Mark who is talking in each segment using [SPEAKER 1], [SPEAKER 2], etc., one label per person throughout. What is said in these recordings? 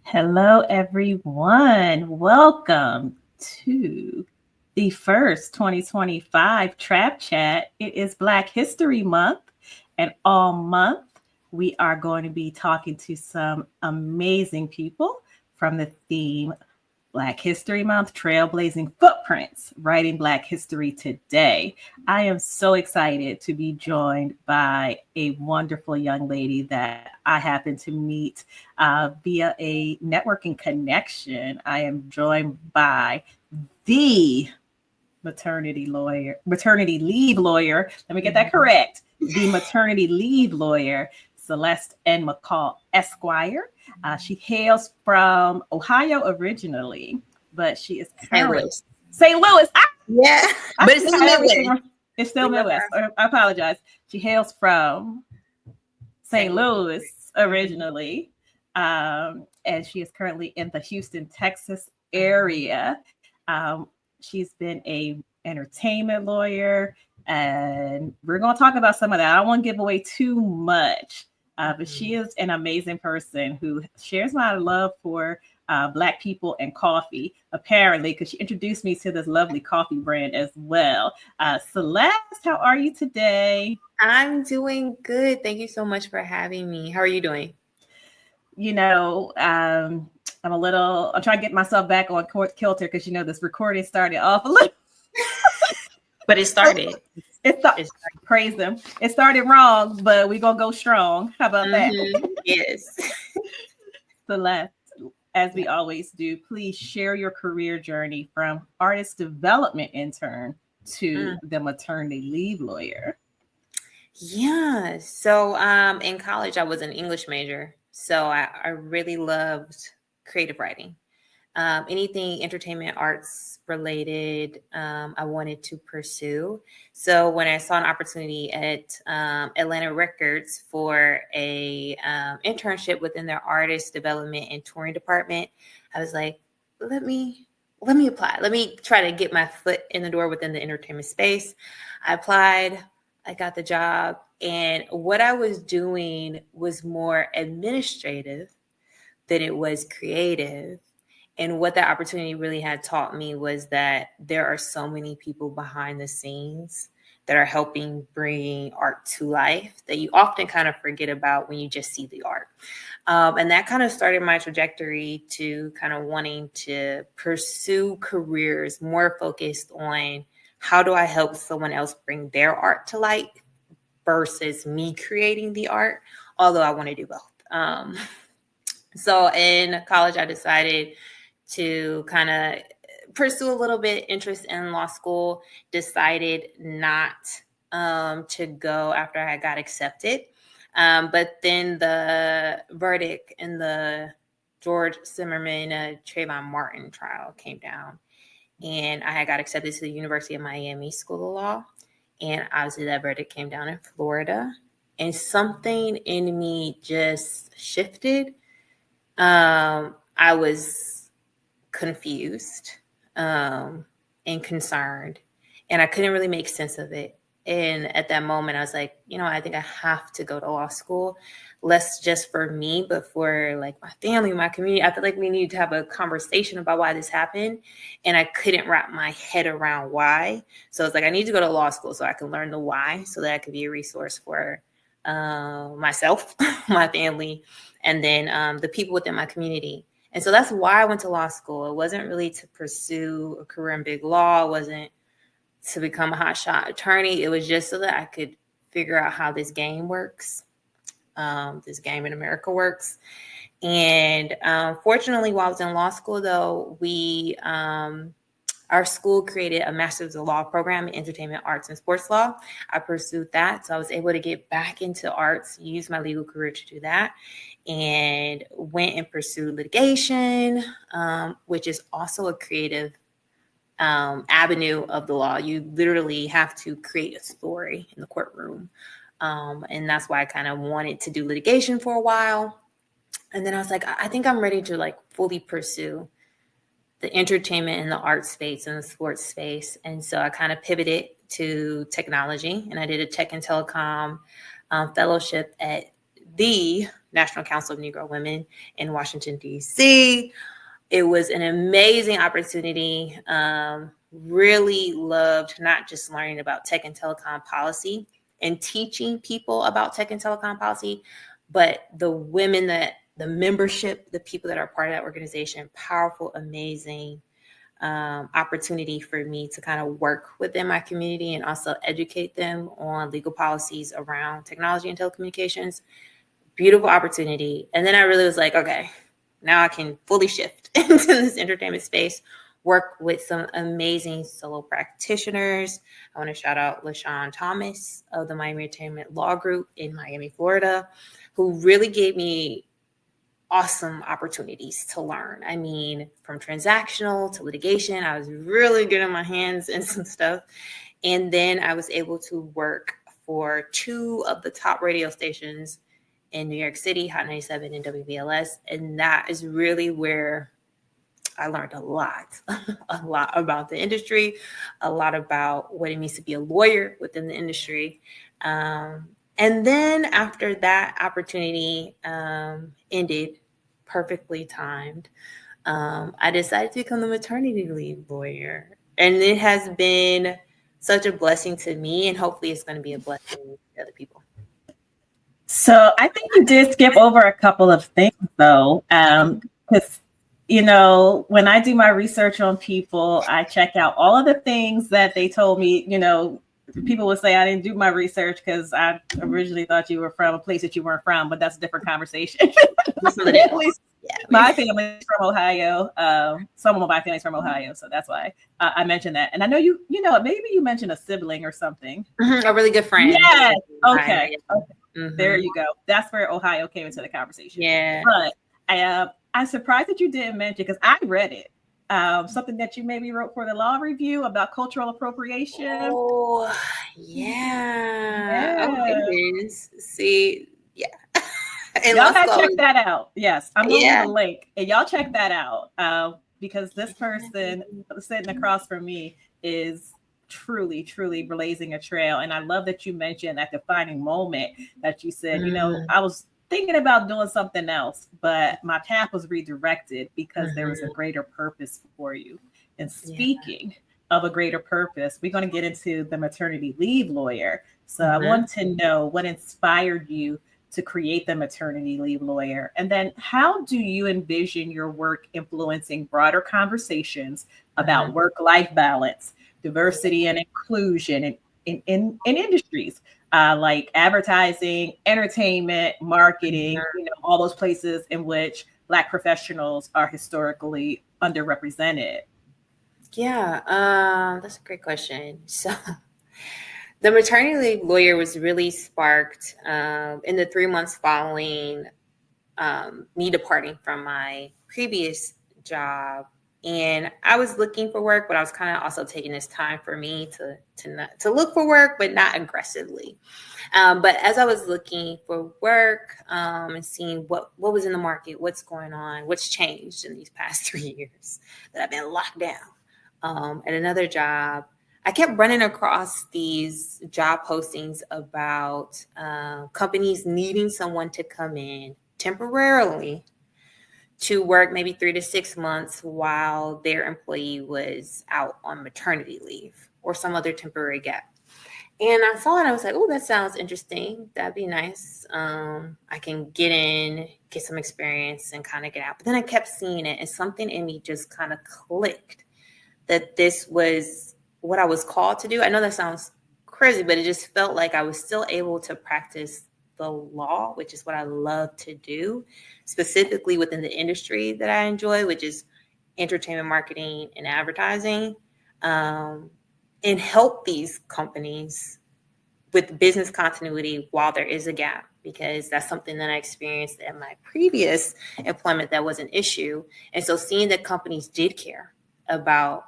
[SPEAKER 1] Hello, everyone. Welcome to the first 2025 Trap Chat. It is Black History Month, and all month we are going to be talking to some amazing people from the theme Black History Month, Trailblazing Footprints, Writing Black History Today. I am so excited to be joined by a wonderful young lady that I happened to meet via a networking connection. I am joined by the maternity leave lawyer. Let me get that correct. The maternity leave lawyer, Celeste N. McCaw, Esquire. She hails from Ohio originally, but she is currently St. Louis.
[SPEAKER 2] Yeah, but it's still Midwest.
[SPEAKER 1] It's still Midwest. I apologize. She hails from St. Louis originally, and she is currently in the Houston, Texas area. She's been a entertainment lawyer, and we're going to talk about some of that. I don't want to give away too much, but she is an amazing person who shares my love for Black people and coffee, apparently, because she introduced me to this lovely coffee brand as well. Celeste, how are you today?
[SPEAKER 2] I'm doing good. Thank you so much for having me. How are you doing?
[SPEAKER 1] You know, I'm trying to get myself back on kilter because, this recording started off a little.
[SPEAKER 2] But it started.
[SPEAKER 1] It started. Praise them. It started wrong, but we're going to go strong. How about that?
[SPEAKER 2] Yes.
[SPEAKER 1] Celeste, as we always do, please share your career journey from artist development intern to the maternity leave lawyer.
[SPEAKER 2] Yeah. So in college, I was an English major. So I really loved creative writing. Anything entertainment arts related, I wanted to pursue. So when I saw an opportunity at Atlanta Records for a internship within their artist development and touring department, I was like, let me apply. Let me try to get my foot in the door within the entertainment space. I applied. I got the job. And what I was doing was more administrative than it was creative. And what that opportunity really had taught me was that there are so many people behind the scenes that are helping bring art to life that you often kind of forget about when you just see the art. And that kind of started my trajectory to kind of wanting to pursue careers more focused on how do I help someone else bring their art to light versus me creating the art, although I want to do both. So in college, I decided to kind of pursue a little bit interest in law school, decided not to go after I got accepted. But then the verdict in the George Zimmerman, Trayvon Martin trial came down. And I got accepted to the University of Miami School of Law. And obviously that verdict came down in Florida. And something in me just shifted. I was confused and concerned, and I couldn't really make sense of it. And at that moment, I was like, I think I have to go to law school, less just for me, but for like my family, my community. I feel like we need to have a conversation about why this happened. And I couldn't wrap my head around why. So it's like, I need to go to law school so I can learn the why, so that I could be a resource for myself, my family, and then the people within my community. And so that's why I went to law school. It wasn't really to pursue a career in big law. It wasn't to become a hotshot attorney. It was just so that I could figure out how this game works. This game in America works. And fortunately, while I was in law school, though, our school created a Master's of Law program in Entertainment Arts and Sports Law. I pursued that. So I was able to get back into arts, use my legal career to do that, and went and pursued litigation, which is also a creative avenue of the law. You literally have to create a story in the courtroom. And that's why I kind of wanted to do litigation for a while. And then I was like, I think I'm ready to like fully pursue the entertainment and the art space and the sports space. And so I kind of pivoted to technology, and I did a tech and telecom fellowship at the National Council of Negro Women in Washington, D.C. It was an amazing opportunity. Really loved not just learning about tech and telecom policy and teaching people about tech and telecom policy, but the women the membership, the people that are part of that organization, powerful, amazing opportunity for me to kind of work within my community and also educate them on legal policies around technology and telecommunications. Beautiful opportunity. And then I really was like, okay, now I can fully shift into this entertainment space, work with some amazing solo practitioners. I want to shout out LaShawn Thomas of the Miami Entertainment Law Group in Miami, Florida, who really gave me awesome opportunities to learn. I mean, from transactional to litigation, I was really getting my hands in some stuff. And then I was able to work for 2 of the top radio stations in New York City, Hot 97 and WBLS. And that is really where I learned a lot about the industry, a lot about what it means to be a lawyer within the industry. And then after that opportunity ended, perfectly timed, I decided to become the maternity leave lawyer. And it has been such a blessing to me, and hopefully it's going to be a blessing to other people.
[SPEAKER 1] So I think you did skip over a couple of things, though, because, when I do my research on people, I check out all of the things that they told me. People would say I didn't do my research because I originally thought you were from a place that you weren't from, but that's a different conversation. At least my family's from Ohio. Some of my family's from Ohio, so that's why I mentioned that. And I know maybe you mentioned a sibling or something.
[SPEAKER 2] Mm-hmm, a really good friend.
[SPEAKER 1] Yes. Okay. Mm-hmm. There you go. That's where Ohio came into the conversation.
[SPEAKER 2] Yeah.
[SPEAKER 1] But I'm surprised that you didn't mention, because I read it. Something that you maybe wrote for the law review about cultural appropriation.
[SPEAKER 2] Oh, yeah. Okay. See, yeah.
[SPEAKER 1] Y'all gotta check that out. Yes, I'm gonna leave a link, and y'all check that out because this person sitting across from me is truly, truly blazing a trail. And I love that you mentioned that defining moment that you said, I was thinking about doing something else, but my path was redirected because there was a greater purpose for you. And speaking of a greater purpose, we're going to get into the maternity leave lawyer. So I want to know what inspired you to create the maternity leave lawyer. And then how do you envision your work influencing broader conversations about work-life balance, diversity and inclusion in industries like advertising, entertainment, marketing, all those places in which Black professionals are historically underrepresented?
[SPEAKER 2] Yeah, that's a great question. So the maternity leave lawyer was really sparked in the 3 months following me departing from my previous job. And I was looking for work, but I was kind of also taking this time for me to look for work, but not aggressively. But as I was looking for work and seeing what was in the market, what's going on, what's changed in these past 3 years that I've been locked down at another job, I kept running across these job postings about companies needing someone to come in temporarily to work maybe 3 to 6 months while their employee was out on maternity leave or some other temporary gap. And I saw it and I was like, oh, that sounds interesting. That'd be nice. I can get in, get some experience and kind of get out. But then I kept seeing it and something in me just kind of clicked that this was what I was called to do. I know that sounds crazy, but it just felt like I was still able to practice the law, which is what I love to do, specifically within the industry that I enjoy, which is entertainment marketing and advertising, and help these companies with business continuity while there is a gap, because that's something that I experienced in my previous employment that was an issue. And so seeing that companies did care about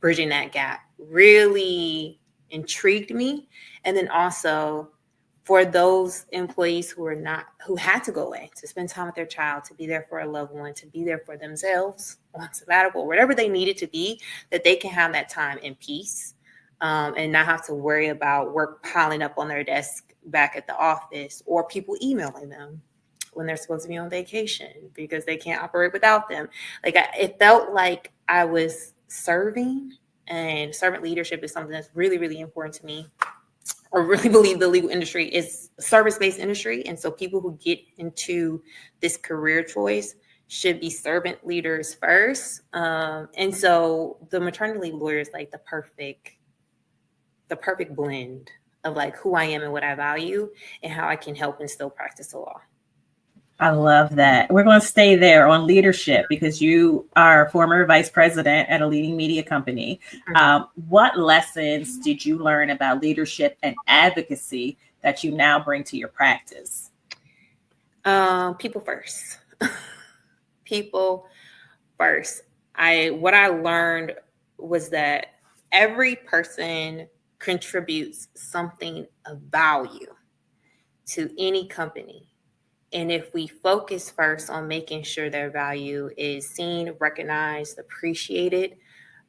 [SPEAKER 2] bridging that gap really intrigued me. And then also for those employees who had to go away to spend time with their child, to be there for a loved one, to be there for themselves on sabbatical, whatever they needed to be, that they can have that time in peace and not have to worry about work piling up on their desk back at the office, or people emailing them when they're supposed to be on vacation because they can't operate without them. Like it felt like I was serving, and servant leadership is something that's really, really important to me. I really believe the legal industry is a service-based industry. And so people who get into this career choice should be servant leaders first. And so the maternity leave lawyer is like the perfect blend of like who I am and what I value and how I can help and still practice the law.
[SPEAKER 1] I love that. We're going to stay there on leadership because you are former vice president at a leading media company. What lessons did you learn about leadership and advocacy that you now bring to your practice?
[SPEAKER 2] People first. People first. What I learned was that every person contributes something of value to any company. And if we focus first on making sure their value is seen, recognized, appreciated,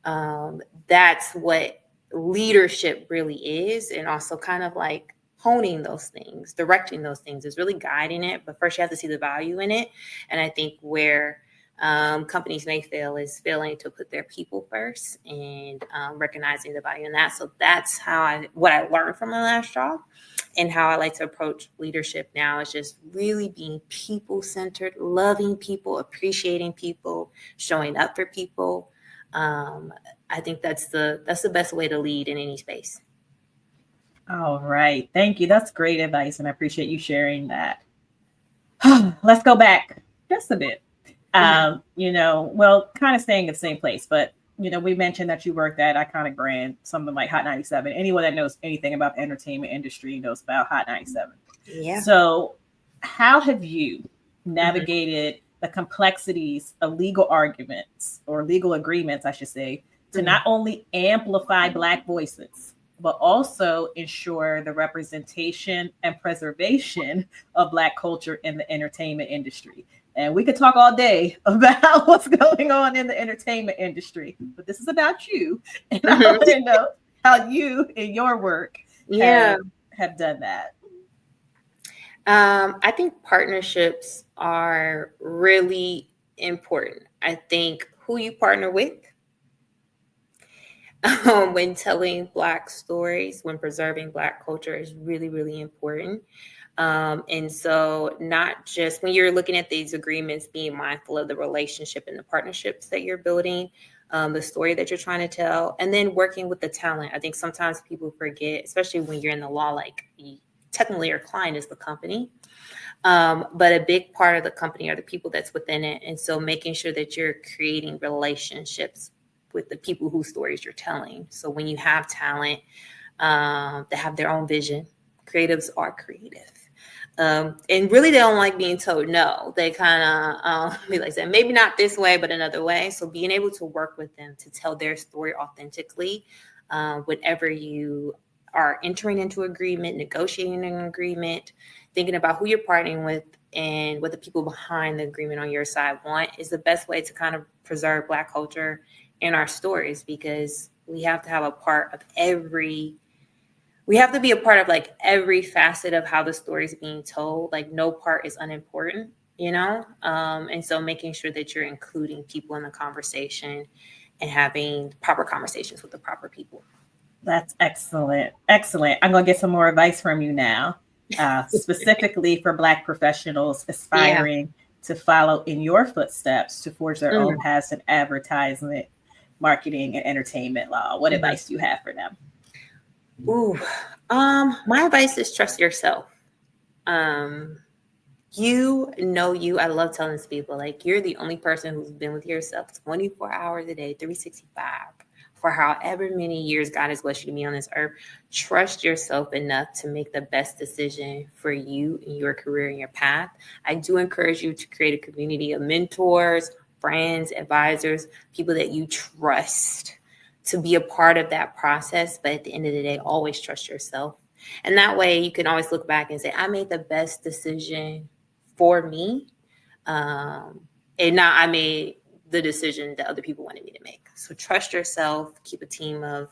[SPEAKER 2] that's what leadership really is. And also kind of like honing those things, directing those things is really guiding it. But first you have to see the value in it. And I think where companies may fail is failing to put their people first and recognizing the value in that. So that's what I learned from my last job. And how I like to approach leadership now is just really being people-centered, loving people, appreciating people, showing up for people. I think that's the best way to lead in any space.
[SPEAKER 1] All right. Thank you. That's great advice. And I appreciate you sharing that. Let's go back just a bit. Kind of staying in the same place, but we mentioned that you worked at iconic brand, something like Hot 97. Anyone that knows anything about the entertainment industry knows about Hot 97.
[SPEAKER 2] Yeah.
[SPEAKER 1] So how have you navigated the complexities of legal arguments or legal agreements, I should say, to not only amplify Black voices, but also ensure the representation and preservation of Black culture in the entertainment industry? And we could talk all day about what's going on in the entertainment industry, but this is about you. And I want to know how you in your work have done that.
[SPEAKER 2] I think partnerships are really important. I think who you partner with when telling Black stories, when preserving Black culture is really, really important. And so not just when you're looking at these agreements, being mindful of the relationship and the partnerships that you're building, the story that you're trying to tell, and then working with the talent. I think sometimes people forget, especially when you're in the law, like technically your client is the company. But a big part of the company are the people that's within it. And so making sure that you're creating relationships with the people whose stories you're telling. So when you have talent that have their own vision, creatives are creative. And really, they don't like being told no. They kind of be like saying, maybe not this way, but another way. So being able to work with them to tell their story authentically, whenever you are entering into agreement, negotiating an agreement, thinking about who you're partnering with and what the people behind the agreement on your side want is the best way to kind of preserve Black culture in our stories, because we have to have a part of we have to be a part of like every facet of how the story is being told. Like no part is unimportant, and so making sure that you're including people in the conversation and having proper conversations with the proper people.
[SPEAKER 1] That's excellent. Excellent. I'm going to get some more advice from you now, specifically for Black professionals aspiring to follow in your footsteps to forge their own paths in advertisement, marketing, and entertainment law. What advice do you have for them?
[SPEAKER 2] My advice is trust yourself. I love telling this to people, like, you're the only person who's been with yourself 24 hours a day, 365, for however many years God has blessed you to be on this earth. Trust yourself enough to make the best decision for you in your career and your path. I do encourage you to create a community of mentors, friends, advisors, people that you trust to be a part of that process. But at the end of the day, always trust yourself. And that way you can always look back and say, I made the best decision for me. And not I made the decision that other people wanted me to make. So trust yourself, keep a team of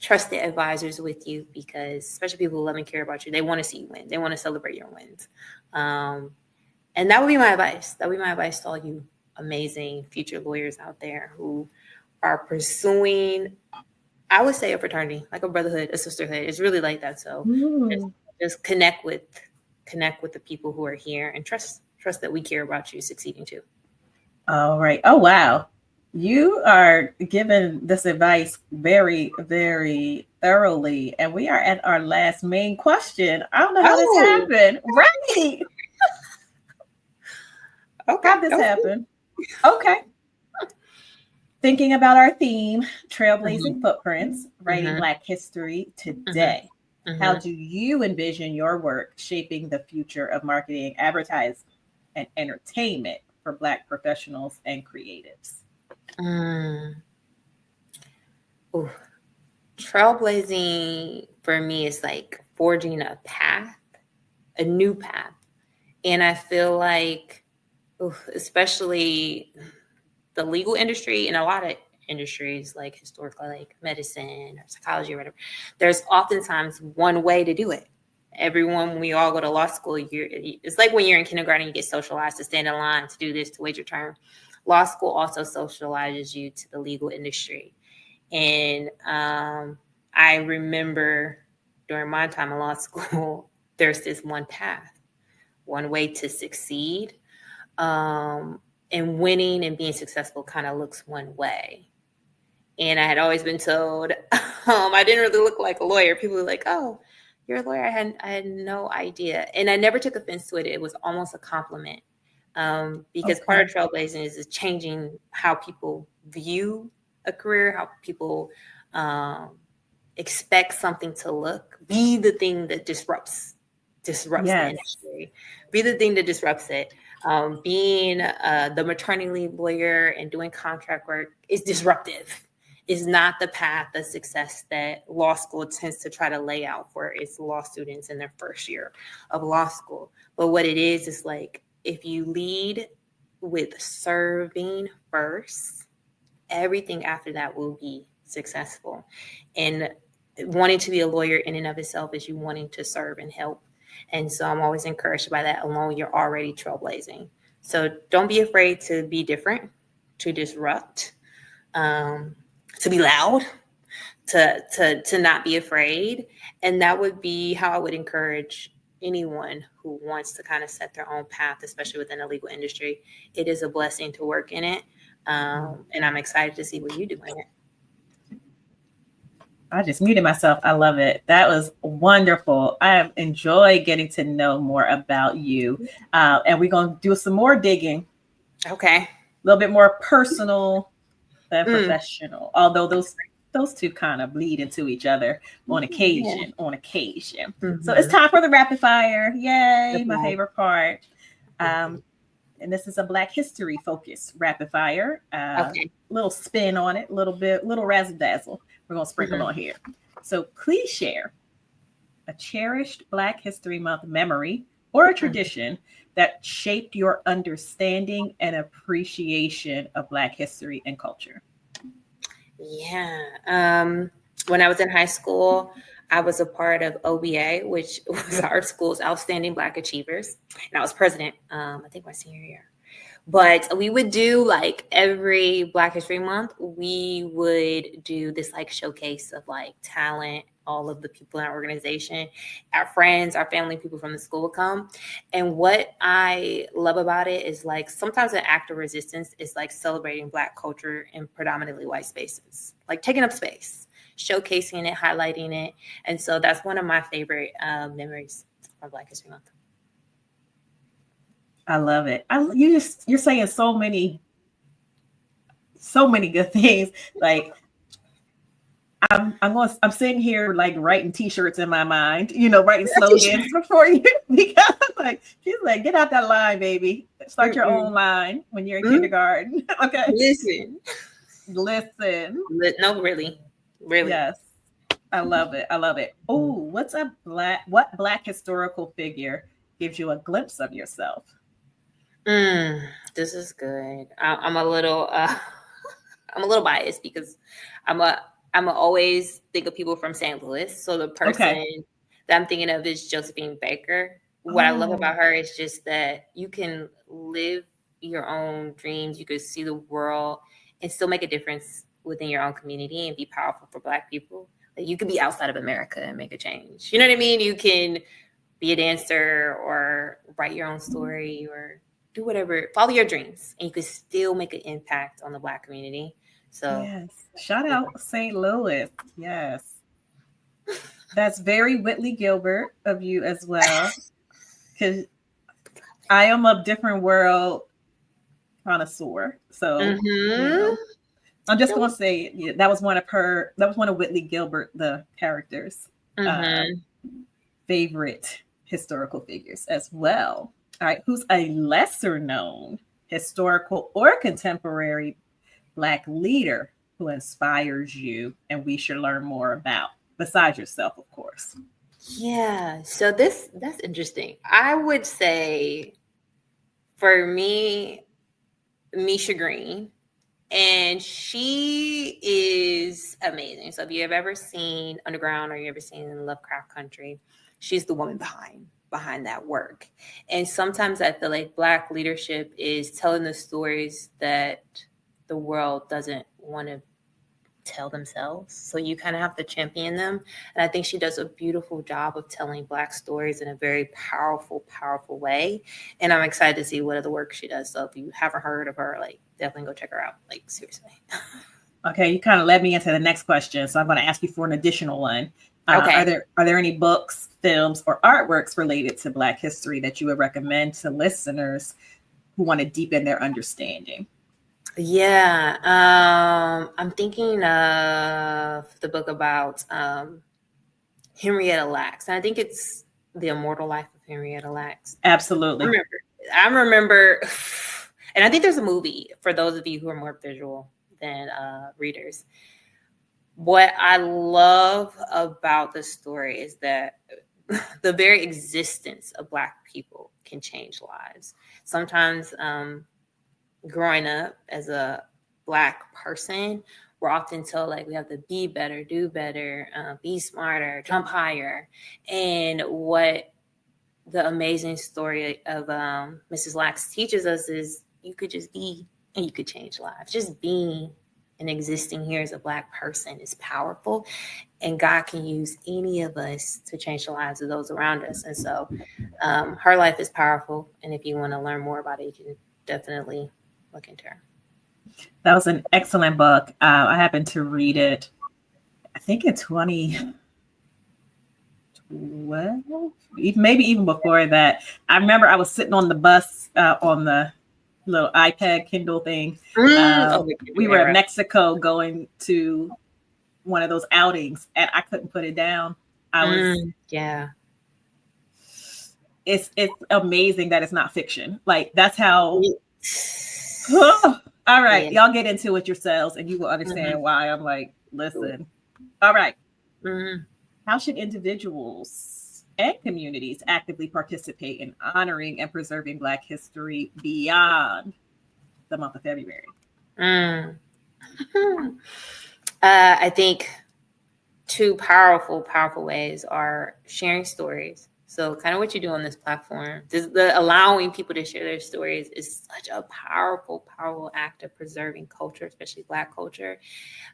[SPEAKER 2] trusted advisors with you, because especially people who love and care about you, they want to see you win. They want to celebrate your wins. And that would be my advice. That would be my advice to all you amazing future lawyers out there who are pursuing, I would say, a fraternity, like a brotherhood, a sisterhood. It's really like that. So just connect with the people who are here, and trust that we care about you succeeding too.
[SPEAKER 1] All right. Oh, wow. You are giving this advice very, very thoroughly. And we are at our last main question. I don't know how this happened. Right.
[SPEAKER 2] Okay.
[SPEAKER 1] How this happened? Okay. Thinking about our theme, Trailblazing Footprints, writing Black history today. How do you envision your work shaping the future of marketing, advertising, and entertainment for Black professionals and creatives?
[SPEAKER 2] Trailblazing for me is like forging a path, a new path. And I feel like, especially the legal industry and a lot of industries, like historically, like medicine or psychology or whatever, there's oftentimes one way to do it. Everyone, we all go to law school. It's like when you're in kindergarten, you get socialized to stand in line, to do this, to wait your turn. Law school also socializes you to the legal industry. And I remember during my time in law school, there's this one path, one way to succeed. And winning and being successful kind of looks one way. And I had always been told I didn't really look like a lawyer. People were like, "Oh, you're a lawyer." I had no idea. And I never took offense to it. It was almost a compliment. Because part of Trailblazing is changing how people view a career, how people expect something to look, be the thing that disrupts the industry, be the thing that disrupts it. Being the maternity leave lawyer and doing contract work is disruptive. Is not the path of success that law school tends to try to lay out for its law students in their first year of law school. But what it is like, if you lead with serving first, everything after that will be successful. And wanting to be a lawyer in and of itself is you wanting to serve and help. And so I'm always encouraged by that, alone you're already trailblazing. So don't be afraid to be different, to disrupt, to be loud, to not be afraid. And that would be how I would encourage anyone who wants to kind of set their own path, especially within the legal industry. It is a blessing to work in it. And I'm excited to see what you do in it.
[SPEAKER 1] I just muted myself. I love it. That was wonderful. I enjoy getting to know more about you. And we're going to do some more digging.
[SPEAKER 2] Okay.
[SPEAKER 1] A little bit more personal than professional, although those two kind of bleed into each other on occasion. So it's time for the rapid fire. Yay, my favorite part. And this is a Black history focused rapid fire. Little spin on it, little razzle dazzle. We're going to sprinkle on here. So please share a cherished Black History Month memory or a tradition that shaped your understanding and appreciation of Black history and culture.
[SPEAKER 2] Yeah. When I was in high school, I was a part of OBA, which was our school's Outstanding Black Achievers. And I was president, I think my senior year. But we would do, like, every Black History Month, we would do this like showcase of like talent. All of the people in our organization, our friends, our family, people from the school would come. And what I love about it is, like, sometimes an act of resistance is like celebrating Black culture in predominantly white spaces, like taking up space, showcasing it, highlighting it. And so that's one of my favorite memories of Black History Month.
[SPEAKER 1] I love it. You're saying so many good things. Like, I'm sitting here like writing T-shirts in my mind, writing slogans before you, because like she's like, get out that line, baby. Start your own line when you're in kindergarten. Okay.
[SPEAKER 2] Listen. No, really.
[SPEAKER 1] Yes. I love it. Oh, what Black historical figure gives you a glimpse of yourself?
[SPEAKER 2] This is good. I'm a little biased because I'm a I'm always think of people from St. Louis. So the person
[SPEAKER 1] Okay.
[SPEAKER 2] that I'm thinking of is Josephine Baker. What I love
[SPEAKER 1] Oh,
[SPEAKER 2] about her is just that you can live your own dreams, you could see the world and still make a difference within your own community and be powerful for Black people. Like you could be outside of America and make a change. You know what I mean? You can be a dancer or write your own story or do whatever, follow your dreams, and you could still make an impact on the Black community. So
[SPEAKER 1] yes. Shout out St. Louis. Yes. That's very Whitley Gilbert of you as well. Because I am a different world connoisseur. So,
[SPEAKER 2] mm-hmm.
[SPEAKER 1] I'm just going to say that was one of Whitley Gilbert, the characters,
[SPEAKER 2] Mm-hmm.
[SPEAKER 1] favorite historical figures as well. All right. Who's a lesser known historical or contemporary Black leader who inspires you and we should learn more about, besides yourself, of course?
[SPEAKER 2] Yeah. So that's interesting. I would say for me, Misha Green, and she is amazing. So if you have ever seen Underground or you ever seen Lovecraft Country, she's the woman behind that work. And sometimes I feel like Black leadership is telling the stories that the world doesn't want to tell themselves. So you kind of have to champion them. And I think she does a beautiful job of telling Black stories in a very powerful, powerful way. And I'm excited to see what other work she does. So if you haven't heard of her, like definitely go check her out. Like seriously.
[SPEAKER 1] Okay, you kind of led me into the next question, so I'm going to ask you for an additional one.
[SPEAKER 2] Okay.
[SPEAKER 1] Are there any books, films, or artworks related to Black history that you would recommend to listeners who want to deepen their understanding?
[SPEAKER 2] Yeah. I'm thinking of the book about Henrietta Lacks. And I think it's The Immortal Life of Henrietta Lacks.
[SPEAKER 1] Absolutely.
[SPEAKER 2] I remember, and I think there's a movie for those of you who are more visual than readers. What I love about the story is that the very existence of Black people can change lives. Sometimes growing up as a Black person, we're often told like we have to be better, do better, be smarter, jump higher. And what the amazing story of Mrs. Lax teaches us is you could just be and you could change lives. Just being and existing here as a Black person is powerful, and God can use any of us to change the lives of those around us. And so her life is powerful. And if you want to learn more about it, you can definitely look into her.
[SPEAKER 1] That was an excellent book. I happened to read it, I think in 2012, maybe even before that. I remember I was sitting on the bus on the little iPad Kindle thing. We were in Mexico going to one of those outings, and I couldn't put it down. It's amazing that it's not fiction. Like that's how. All right, y'all get into it yourselves, and you will understand why I'm like, listen. All right. How should individuals and communities actively participate in honoring and preserving Black history beyond the month of February?
[SPEAKER 2] I think two powerful ways are sharing stories. So kind of what you do on this platform, the allowing people to share their stories is such a powerful act of preserving culture, especially Black culture.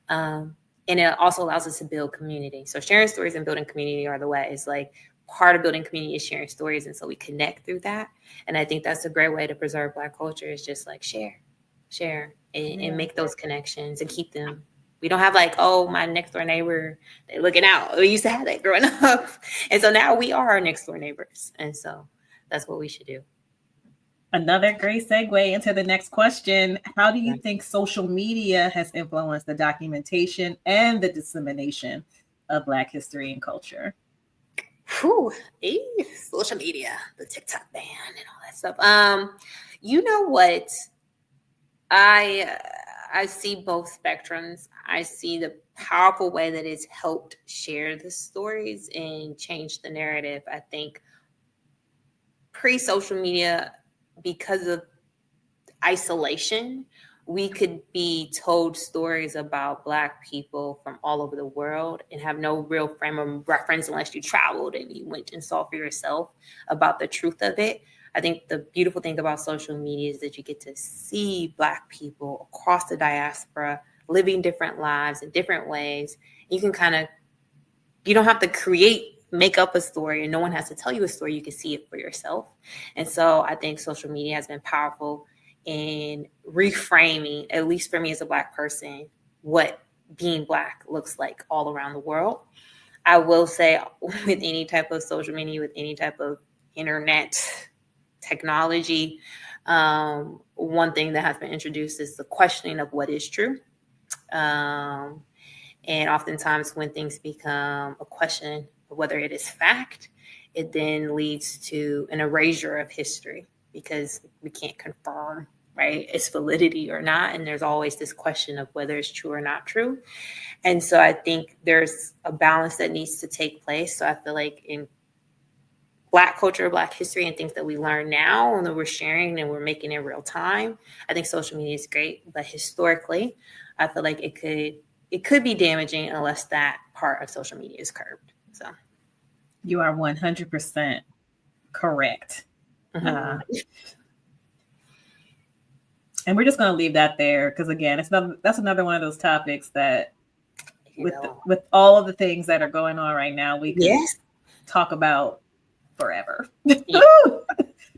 [SPEAKER 2] And it also allows us to build community. So sharing stories and building community are the ways. Like part of building community is sharing stories. And so we connect through that. And I think that's a great way to preserve Black culture is just like share and make those connections and keep them. We don't have like, oh, my next door neighbor, they're looking out. We used to have that growing up. And so now we are our next door neighbors. And so that's what we should do.
[SPEAKER 1] Another great segue into the next question. How do you think social media has influenced the documentation and the dissemination of Black history and culture?
[SPEAKER 2] Social media, the TikTok ban and all that stuff. You know what? I see both spectrums. I see the powerful way that it's helped share the stories and change the narrative. I think pre-social media, because of isolation, we could be told stories about Black people from all over the world and have no real frame of reference unless you traveled and you went and saw for yourself about the truth of it. I think the beautiful thing about social media is that you get to see Black people across the diaspora living different lives in different ways. You can you don't have to make up a story, and no one has to tell you a story. You can see it for yourself. And so I think social media has been powerful in reframing, at least for me as a Black person, what being Black looks like all around the world. I will say, with any type of social media, with any type of internet technology, one thing that has been introduced is the questioning of what is true. And oftentimes when things become a question of whether it is fact, it then leads to an erasure of history because we can't confirm, right, its validity or not. And there's always this question of whether it's true or not true. And so I think there's a balance that needs to take place. So I feel like in Black culture, Black history, and things that we learn now and that we're sharing and we're making in real time, I think social media is great. But historically, I feel like it could be damaging unless that part of social media is curbed. So
[SPEAKER 1] you are 100% correct.
[SPEAKER 2] Mm-hmm.
[SPEAKER 1] And we're just going to leave that there because, again, that's another one of those topics that with all of the things that are going on right now, we can talk about forever. Yeah.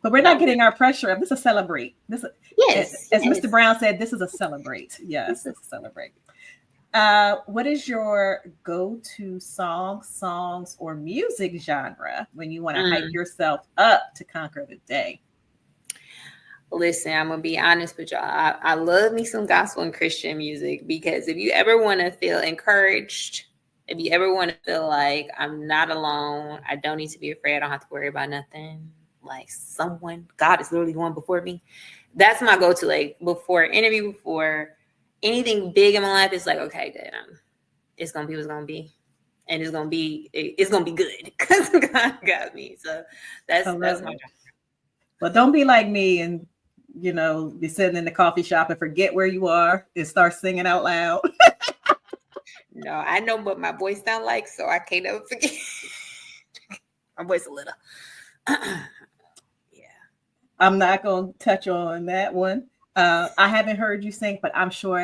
[SPEAKER 1] But we're not getting our pressure up. This is a celebrate. As Mr. Brown said, this is a celebrate. Yes, it's a celebrate. What is your go-to songs, or music genre when you want to hype yourself up to conquer the day?
[SPEAKER 2] Listen, I'm going to be honest with y'all. I love me some gospel and Christian music because if you ever want to feel encouraged, if you ever want to feel like I'm not alone, I don't need to be afraid, I don't have to worry about nothing, like God is literally going before me. That's my go-to. Like before interview, before anything big in my life, it's like, okay, good. It's going to be what's going to be. And it's going to be good because God got me. So that's my job.
[SPEAKER 1] Well, don't be like me and, be sitting in the coffee shop and forget where you are and start singing out loud.
[SPEAKER 2] No, I know what my voice sounds like, so I can't ever forget. My voice a little. Yeah.
[SPEAKER 1] I'm not going to touch on that one. I haven't heard you sing, but I'm sure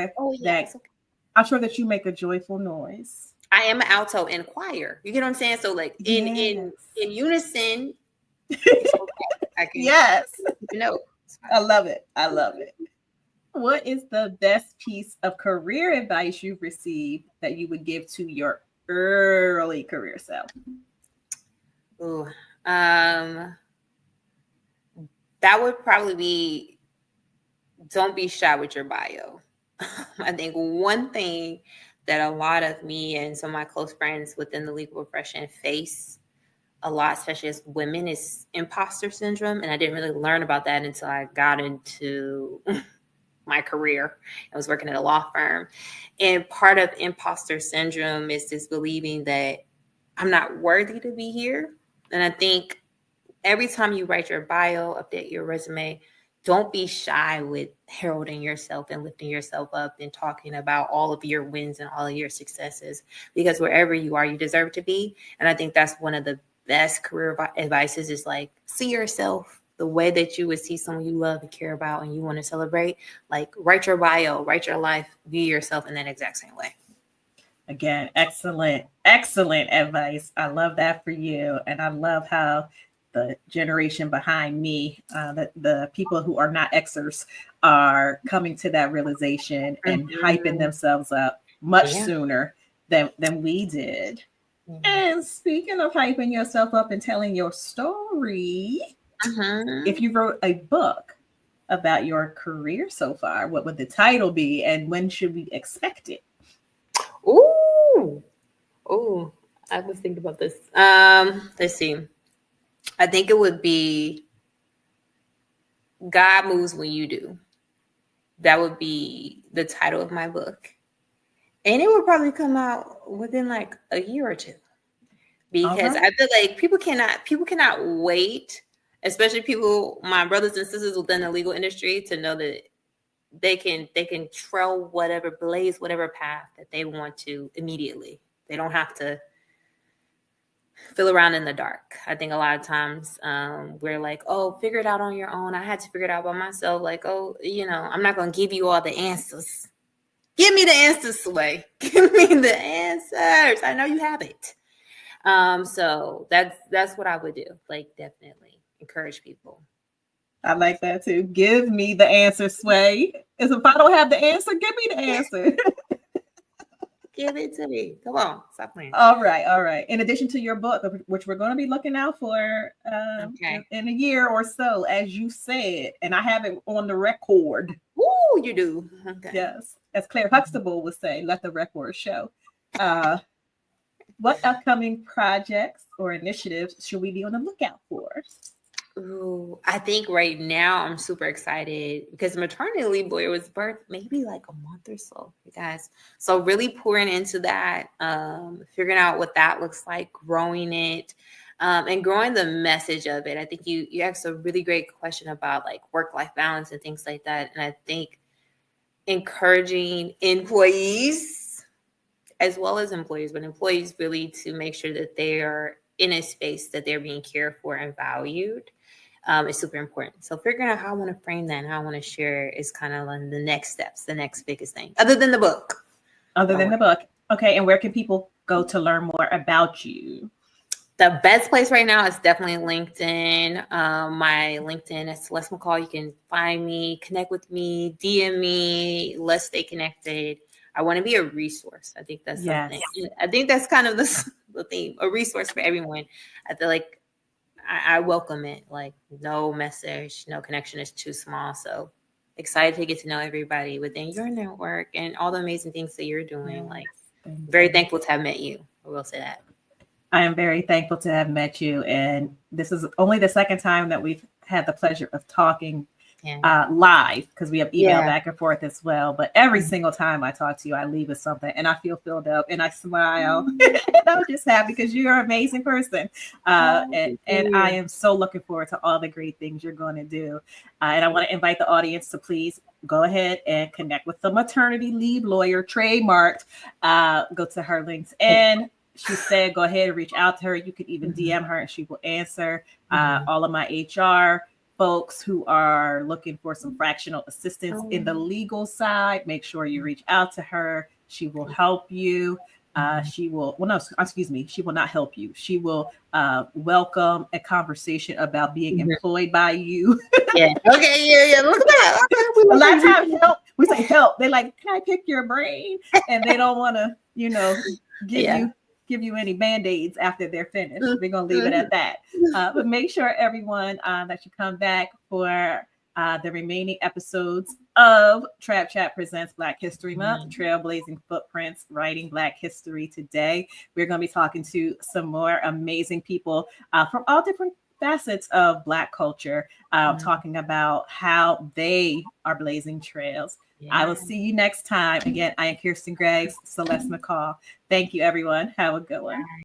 [SPEAKER 1] I'm sure that you make a joyful noise.
[SPEAKER 2] I am an alto in choir. You get what I'm saying? So like in unison.
[SPEAKER 1] Yes. I love it. What is the best piece of career advice you've received that you would give to your early career self?
[SPEAKER 2] Ooh, that would probably be, don't be shy with your bio. I think one thing that a lot of me and some of my close friends within the legal profession face a lot, especially as women, is imposter syndrome. And I didn't really learn about that until I got into my career. I was working at a law firm. And part of imposter syndrome is this believing that I'm not worthy to be here. And I think every time you write your bio, update your resume, don't be shy with heralding yourself and lifting yourself up and talking about all of your wins and all of your successes, because wherever you are, you deserve to be. And I think that's one of the best career advices is like, see yourself the way that you would see someone you love and care about and you want to celebrate. Like, write your bio, write your life, view yourself in that exact same way.
[SPEAKER 1] Again, excellent advice. I love that for you. And I love how the generation behind me, the people who are not Xers, are coming to that realization and hyping themselves up much sooner than we did. And speaking of hyping yourself up and telling your story, if you wrote a book about your career so far, what would the title be and when should we expect it?
[SPEAKER 2] Ooh, I was thinking about this. Let's see. I think it would be God Moves When You Do. That would be the title of my book. And it would probably come out within like a year or two, because I feel like people cannot wait, especially my brothers and sisters within the legal industry, to know that they can trail whatever, blaze whatever path that they want to immediately. They don't have to feel around in the dark. I think a lot of times we're like, oh, figure it out on your own. I had to figure it out by myself. Like, oh, I'm not going to give you all the answers. Give me the answers, Sway. Give me the answers. I know you have it. So that's what I would do. Like, definitely encourage people.
[SPEAKER 1] I like that too. Give me the answer, Sway. If I don't have the answer, give me the answer.
[SPEAKER 2] Give it to me. Come on, stop playing.
[SPEAKER 1] All right. In addition to your book, which we're going to be looking out for in a year or so, as you said, and I have it on the record.
[SPEAKER 2] Ooh, you do. Okay.
[SPEAKER 1] Yes, as Claire Huxtable would say, let the record show. What upcoming projects or initiatives should we be on the lookout for?
[SPEAKER 2] Ooh, I think right now I'm super excited because Maternity Leave Lawyer was birthed maybe like a month or so, you guys. So really pouring into that, figuring out what that looks like, growing it, and growing the message of it. I think you asked a really great question about like work-life balance and things like that. And I think encouraging employees as well as employees, but employees really to make sure that they are in a space that they're being cared for and valued. Is super important. So figuring out how I want to frame that and how I want to share is kind of like the next steps, the next biggest thing, other than the book.
[SPEAKER 1] Okay, and where can people go to learn more about you?
[SPEAKER 2] The best place right now is definitely LinkedIn. My LinkedIn is Celeste McCaw. You can find me, connect with me, DM me. Let's stay connected. I want to be a resource. I think that's something. I think that's kind of the theme, a resource for everyone. I feel like I welcome it. Like no message, no connection is too small. So excited to get to know everybody within your network and all the amazing things that you're doing. Like very thankful to have met you. I will say that.
[SPEAKER 1] I am very thankful to have met you. And this is only the second time that we've had the pleasure of talking live, because we have email back and forth as well. But every single time I talk to you, I leave with something and I feel filled up and I smile. And I'm just happy because you're an amazing person. And I am so looking forward to all the great things you're going to do. And I want to invite the audience to please go ahead and connect with the Maternity Leave Lawyer, trademarked. Go to her LinkedIn. She said, go ahead and reach out to her. You can even DM her and she will answer. All of my HR folks who are looking for some fractional assistance in the legal side, make sure you reach out to her. She will help you. She will not help you. She will welcome a conversation about being employed by you.
[SPEAKER 2] Okay. Yeah. Look at that.
[SPEAKER 1] A lot of times we say help. They're like, can I pick your brain? And they don't want to, give you any band-aids after they're finished. We're going to leave it at that. But make sure everyone that you come back for the remaining episodes of Trap Chat Presents Black History Month, Trailblazing Footprints, Writing Black History Today. We're going to be talking to some more amazing people from all different facets of Black culture, talking about how they are blazing trails. I will see you next time. Again, I am Kirsten Greggs, Celeste McCaw. Thank you, everyone. Have a good one.